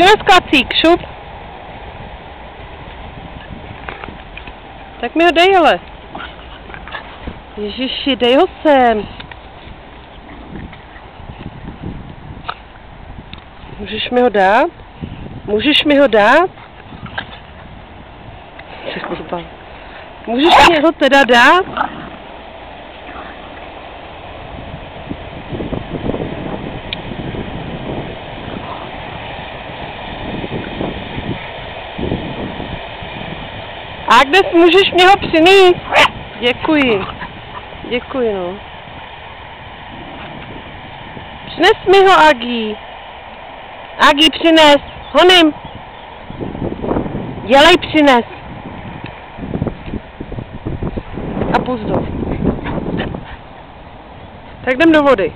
Přines klacík, šup. Tak mi ho dej, ale. Ježiši, dej ho sem. Můžeš mi ho dát? Můžeš mi ho dát? Můžeš mi ho teda dát? Agnes, můžeš mě ho přinést? Děkuji. Děkuji, no. Přines mi ho, Agi. Agi, přines. Honím. Dělej, přines. A pusť ho. Tak jdem do vody.